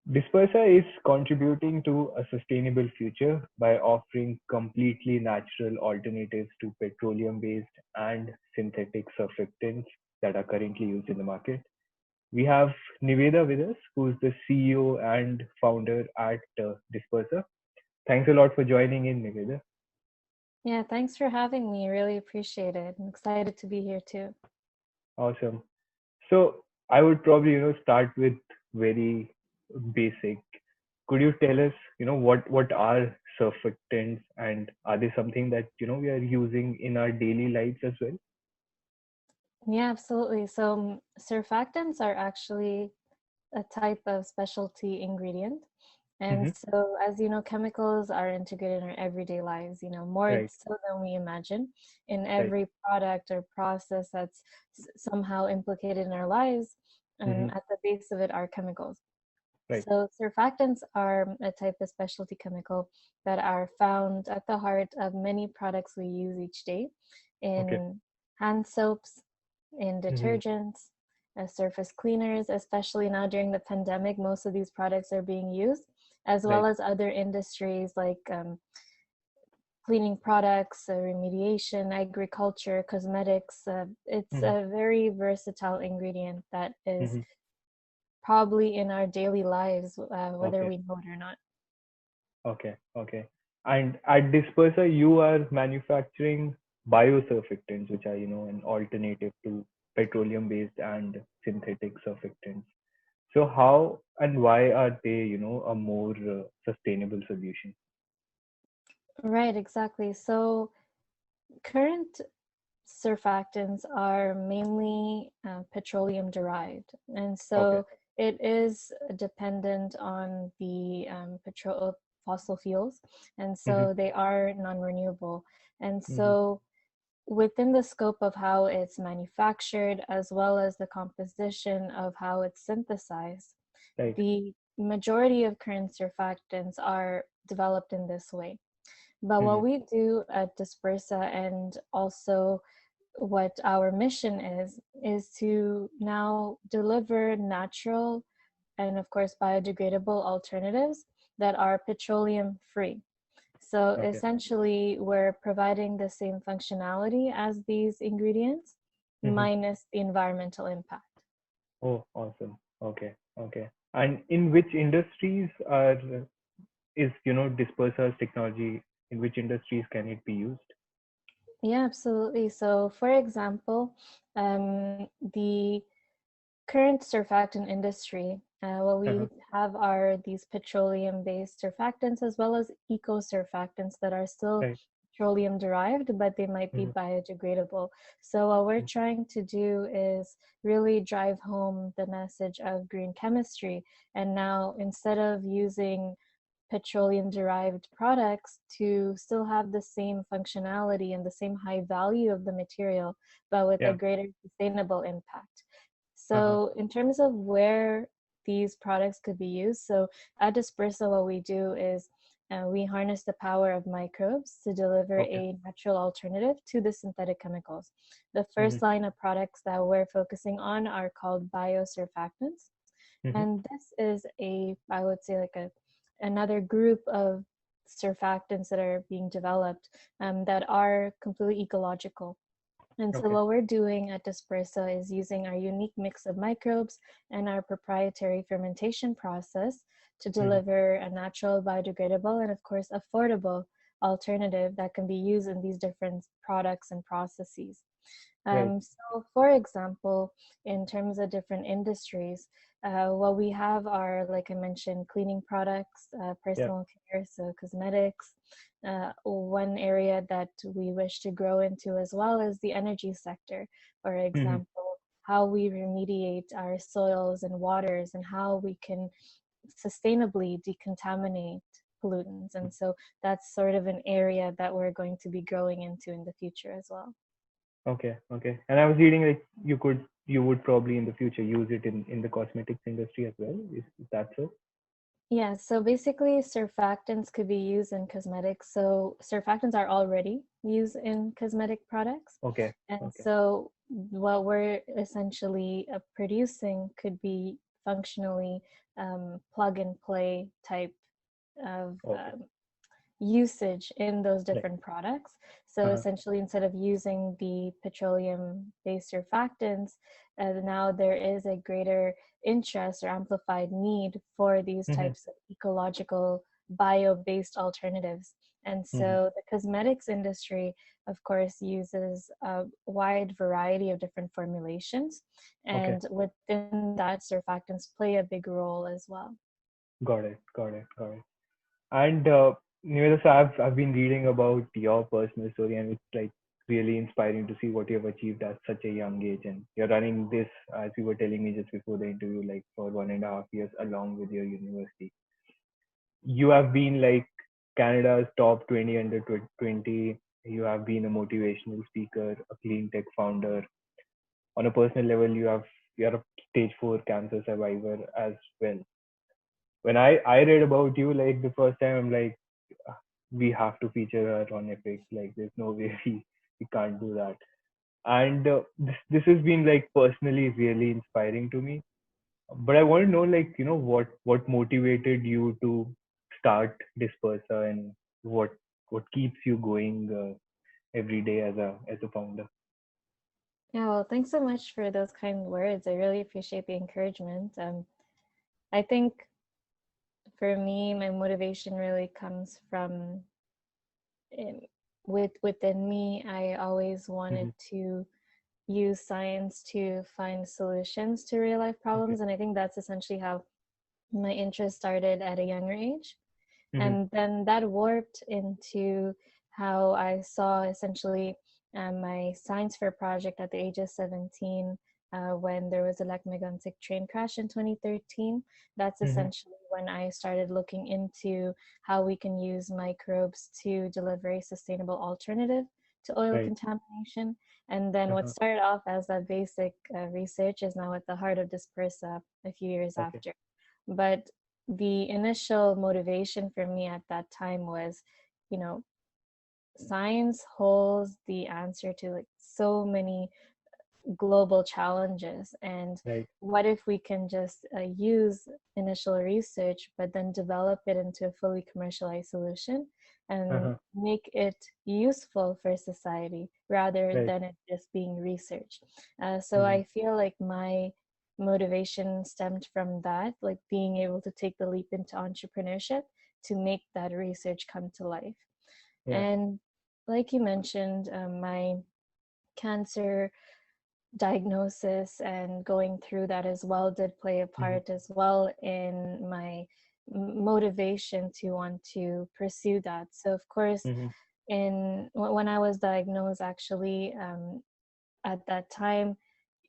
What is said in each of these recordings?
Dispersa is contributing to a sustainable future by offering completely natural alternatives to petroleum based and synthetic surfactants that are currently used in the market. We have Nivedha with us, who's the CEO and founder at Dispersa. Thanks a lot for joining in, Nivedha. Yeah, thanks for having me. Really appreciate it. I'm excited to be here too. Awesome. So I would probably, start with very basic. Could you tell us, what are surfactants and are they something that, we are using in our daily lives as well? Yeah, absolutely. So, surfactants are actually a type of specialty ingredient. And Mm-hmm. so, as you know, chemicals are integrated in our everyday lives, more Right, so than we imagine. In right. every product or process that's somehow implicated in our lives, Mm-hmm. and at the base of it are chemicals. Right. So, surfactants are a type of specialty chemical that are found at the heart of many products we use each day Okay. in hand soaps, in Mm-hmm. detergents, surface cleaners, especially now during the pandemic. Most of these products are being used, as well Right. as other industries like cleaning products, remediation, agriculture, cosmetics. It's Mm-hmm. a very versatile ingredient that is Mm-hmm. probably in our daily lives, whether Okay. we know it or not. Okay. Okay. And at Dispersa, you are manufacturing biosurfactants, which are, an alternative to petroleum based and synthetic surfactants. So how and why are they, a more sustainable solution? Right, exactly. So current surfactants are mainly petroleum derived, and Okay. so it is dependent on the petrol fossil fuels, and Mm-hmm. so they are non-renewable. And Mm-hmm. so within the scope of how it's manufactured, as well as the composition of how it's synthesized, Right. the majority of current surfactants are developed in this way. But Mm-hmm. what we do at Dispersa, and also what our mission is to now deliver natural and, of course, biodegradable alternatives that are petroleum free. So Okay. essentially, we're providing the same functionality as these ingredients, Mm-hmm. minus the environmental impact. Oh, awesome. Okay. Okay. And in which industries is, Dispersa's technology, in which industries can it be used? Yeah, absolutely. So, for example, the current surfactant industry, what Uh-huh. we have are these petroleum-based surfactants as well as eco-surfactants that are still Right. petroleum derived, but they might be Mm-hmm. biodegradable. So what we're trying to do is really drive home the message of green chemistry. And now instead of using petroleum derived products to still have the same functionality and the same high value of the material, but with a Yeah. greater sustainable impact. Uh-huh. So, in terms of where these products could be used, so at Dispersa, what we do is we harness the power of microbes to deliver Okay. a natural alternative to the synthetic chemicals. The Mm-hmm. first line of products that we're focusing on are called biosurfactants. Mm-hmm. And this is I would say, like another group of surfactants that are being developed that are completely ecological. And so Okay. what we're doing at Dispersa is using our unique mix of microbes and our proprietary fermentation process to Mm-hmm. deliver a natural, biodegradable, and of course affordable alternative that can be used in these different products and processes. Right. So, for example, in terms of different industries, what we have are, like I mentioned, cleaning products, Yeah. personal care, so cosmetics. One area that we wish to grow into as well is the energy sector. For Mm-hmm. example, how we remediate our soils and waters and how we can sustainably decontaminate pollutants. And so that's sort of an area that we're going to be growing into in the future as well. Okay. Okay. And I was reading like you would probably in the future use it in the cosmetics industry as well. Is that so? Yeah, so basically, surfactants could be used in cosmetics. So, surfactants are already used in cosmetic products. Okay, And okay, so, what we're essentially producing could be functionally plug and play type of okay, usage in those right. different products. So Uh-huh. essentially, instead of using the petroleum-based surfactants, now there is a greater interest or amplified need for these Mm-hmm, types of ecological bio-based alternatives. And mm-hmm. so the cosmetics industry, of course, uses a wide variety of different formulations. Okay, And within that, surfactants play a big role as well. got it, got it, got it. And Nivedha, so I've been reading about your personal story, and it's like really inspiring to see what you have achieved at such a young age. And you're running this, as you were telling me just before the interview, like for 1.5 years along with your university. You have been like Canada's top 20 under 20. You have been a motivational speaker, a clean tech founder. On a personal level, you're a stage 4 cancer survivor as well. When I read about you like the first time, I'm like, "Ah, we have to feature her on Epic. Like, there's no way we can't do that." And this has been like personally really inspiring to me. But I want to know, like, what motivated you to start Dispersa, and what keeps you going every day as a founder. Yeah, well, thanks so much for those kind words. I really appreciate the encouragement. I think for me, my motivation really comes from in, within me. I always Hmm. wanted to use science to find solutions to real life Okay. problems, and I think that's essentially how my interest started at a younger age. Hmm. And then that warped into how I saw essentially my science fair project at the age of 17 when there was a Lac-Mégantic train crash in 2013. That's Hmm. essentially when I started looking into how we can use microbes to deliver a sustainable alternative to oil Right. contamination. And then what Uh-huh. started off as that basic research is now at the heart of Dispersa a few years Okay. after. But the initial motivation for me at that time was, you know, science holds the answer to like so many global challenges. And Right. what if we can just use initial research but then develop it into a fully commercialized solution and Uh-huh. make it useful for society rather Right. than it just being research. So Hmm. I feel like my motivation stemmed from that, like being able to take the leap into entrepreneurship to make that research come to life. Yeah. And like you mentioned, my cancer diagnosis and going through that as well did play a Hmm. part as well in my motivation to want to pursue that. So of course, Hmm. in when I was diagnosed, actually, at that time,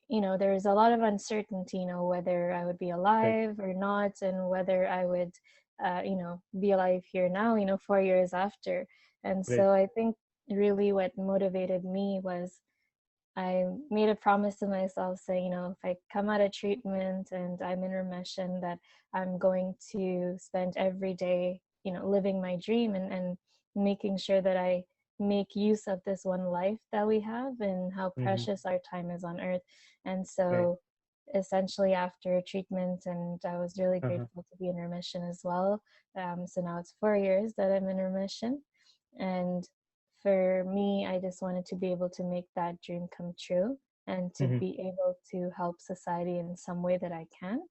there was a lot of uncertainty, whether I would be Right. alive or not, and whether I would, be alive here now, 4 years after. And Right. so I think really what motivated me was I made a promise to myself saying, if I come out of treatment and I'm in remission, that I'm going to spend every day, living my dream and making sure that I make use of this one life that we have and how Hmm. precious our time is on earth. And Right. so essentially after treatment, and I was really Uh-huh. grateful to be in remission as well. So now it's 4 years that I'm in remission. And for me, I just wanted to be able to make that dream come true and to Hmm. be able to help society in some way that I can.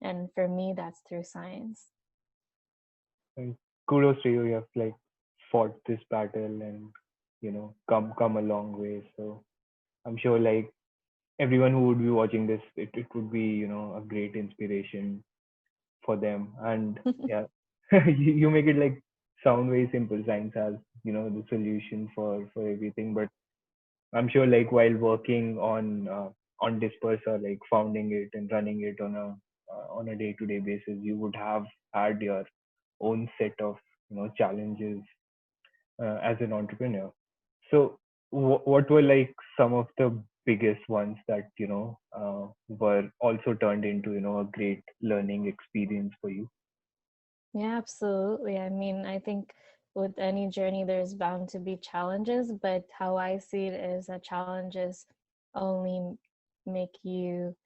And for me, that's through science. And kudos to you. You have like fought this battle and come a long way. So I'm sure like everyone who would be watching this, it would be a great inspiration for them. And yeah, you make it like sound very simple. Science has the solution for everything. But I'm sure like while working on Dispersa, like founding it and running it on a day-to-day basis, you would have had your own set of challenges as an entrepreneur. So what were like some of the biggest ones that were also turned into a great learning experience for you? Yeah, absolutely. I mean, I think with any journey, there's bound to be challenges, but how I see it is that challenges only make you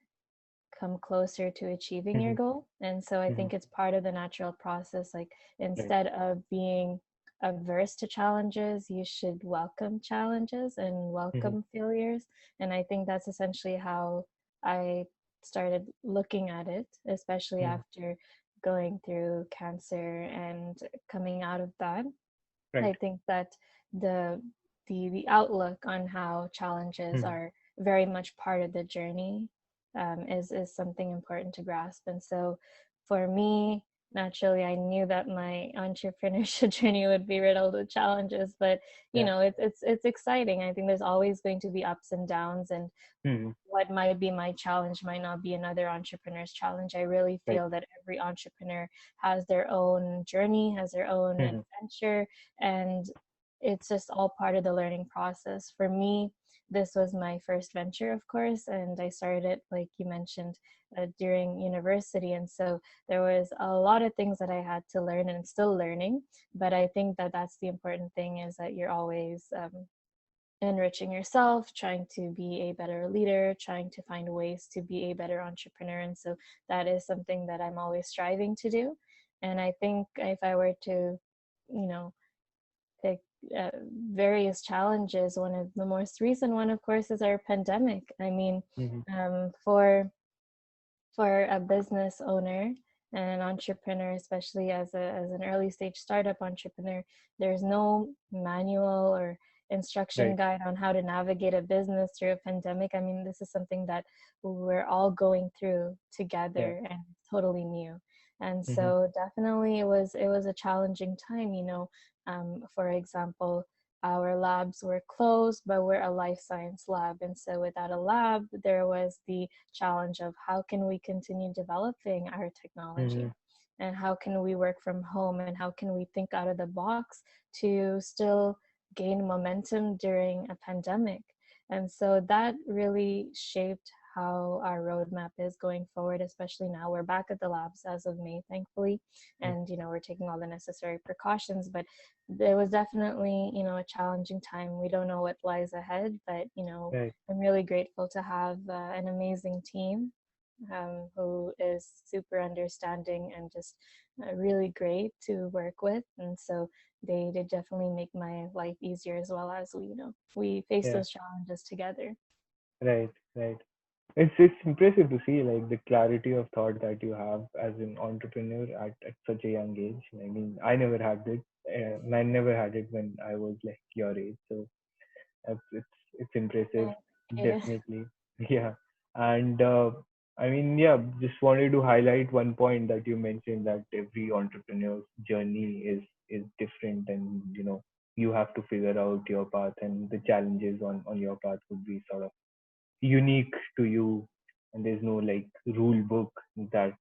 come closer to achieving your Hmm. goal. And so I Hmm. think it's part of the natural process. Like, Right. instead of being averse to challenges, you should welcome challenges and Hmm. welcome failures. And I think that's essentially how I started looking at it, especially Hmm. after going through cancer and coming out of that. I Right. think that the the outlook on how challenges Hmm. are very much part of the journey is something important to grasp. And so, for me, naturally, I knew that my entrepreneurship journey would be riddled with challenges, but you Yeah. know, it's exciting. I think there's always going to be ups and downs, and Hmm. what might be my challenge might not be another entrepreneur's challenge. I really Right. feel that every entrepreneur has their own journey, has their own Hmm. adventure, and it's just all part of the learning process. For me, this was my first venture, of course, and I started it, like you mentioned, during university. And so there was a lot of things that I had to learn and still learning. But I think that that's the important thing, is that you're always enriching yourself, trying to be a better leader, trying to find ways to be a better entrepreneur. And so that is something that I'm always striving to do. And I think if I were to, you know, pick uh, various challenges, one of the most recent one, of course, is our pandemic. I mean, Hmm. for a business owner and an entrepreneur, especially as an early stage startup entrepreneur, there's no manual or instruction Right. guide on how to navigate a business through a pandemic. I mean, this is something that we're all going through Yeah. together and totally new. And Hmm. so definitely it was a challenging time, for example, our labs were closed, but we're a life science lab. And so without a lab, there was the challenge of how can we continue developing our Hmm. technology, and how can we work from home, and how can we think out of the box to still gain momentum during a pandemic. And so that really shaped how our roadmap is going forward, especially now we're back at the labs as of May, thankfully. And we're taking all the necessary precautions, but it was definitely, a challenging time. We don't know what lies ahead, but Right. I'm really grateful to have an amazing team who is super understanding and just really great to work with. And so they definitely make my life easier, as well as we face Yeah. those challenges together. Right. Right. It's impressive to see like the clarity of thought that you have as an entrepreneur at such a young age. I mean, I never had it. I never had it when I was like your age. So it's impressive, Thank you. definitely. Yeah. And I mean, yeah, just wanted to highlight one point that you mentioned, that every entrepreneur's journey is different, and you have to figure out your path, and the challenges on your path would be sort of unique to you, and there's no like rule book that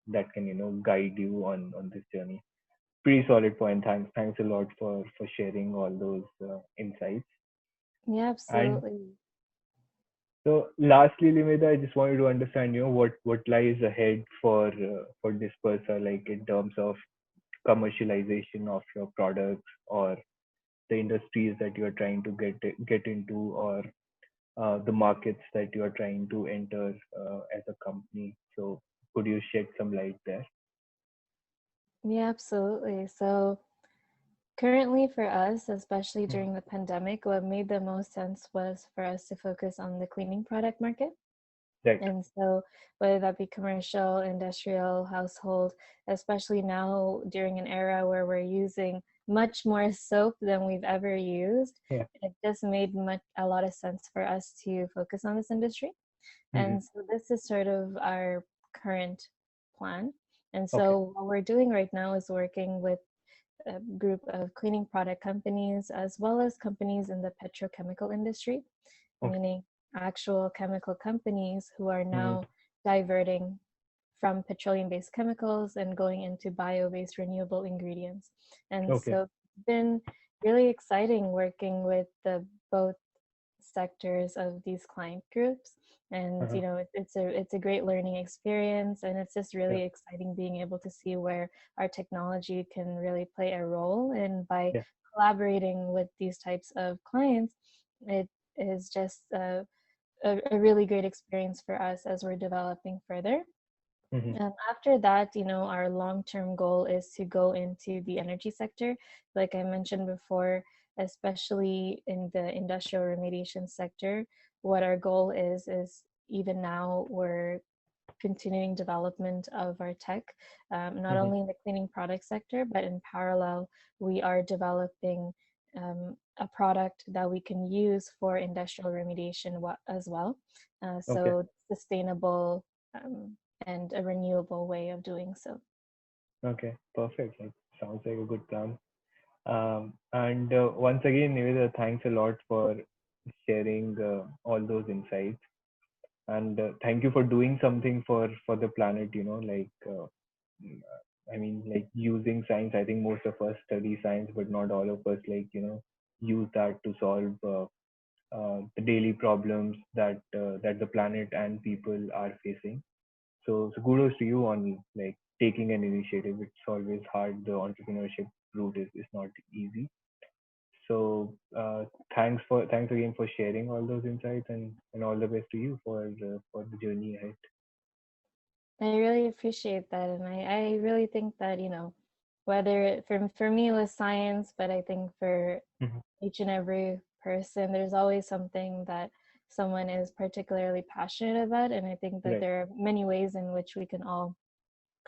that can guide you on this journey. Pretty solid point. Thanks a lot for sharing all those insights. Yeah, And absolutely. so lastly, Limita, I just wanted to understand, what lies ahead for Dispersa, like in terms of commercialization of your products, or the industries that you are trying to get into, or the markets that you are trying to enter as a company. So could you shed some light there? Yeah, absolutely. So currently, for us, especially Mhm. during the pandemic, what made the most sense was for us to focus on the cleaning product market. Right. And so, whether that be commercial, industrial, household, especially now during an era where we're using much more soap than we've ever used, Yeah. it just made a lot of sense for us to focus on this industry. Hmm. And so, this is sort of our current plan. And Okay. so, what we're doing right now is working with a group of cleaning product companies, as well as companies in the petrochemical industry, Okay. meaning actual chemical companies who are Hmm. now diverting from petroleum based chemicals and going into bio based renewable ingredients. And Okay. so it's been really exciting working with the both sectors of these client groups. And Uh-huh. it's a great learning experience, and it's just Yeah. really exciting being able to see where our technology can really play a role. And by Yeah. collaborating with these types of clients, it is just a really great experience for us as we're developing further. Hmm. After that, our long-term goal is to go into the energy sector. Like I mentioned before, especially in the industrial remediation sector, what our goal is even now we're continuing development of our tech, not Hmm. only in the cleaning product sector, but in parallel, we are developing a product that we can use for industrial remediation as well. Okay. So sustainable and a renewable way of doing so. Okay. Perfect. Like, sounds like a good plan. And once again, Nivedha, thanks a lot for sharing all those insights. And thank you for doing something for the planet. Mm, I mean, like using science. I think most of us study science, but not all of us use that to solve the daily problems that the planet and people are facing. So kudos to you on like taking an initiative. It's always hard. The entrepreneurship route is not easy. So thanks again for sharing all those insights, and all the best to you for the journey ahead. I really appreciate that, and I really think that whether for me it was science, but I think for Mhm. each and every person, there's always something that someone is particularly passionate about, and I think that Right. there are many ways in which we can all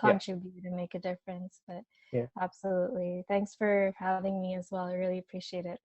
Yeah. contribute and make a difference. But Yeah. absolutely, thanks for having me as well. I really appreciate it.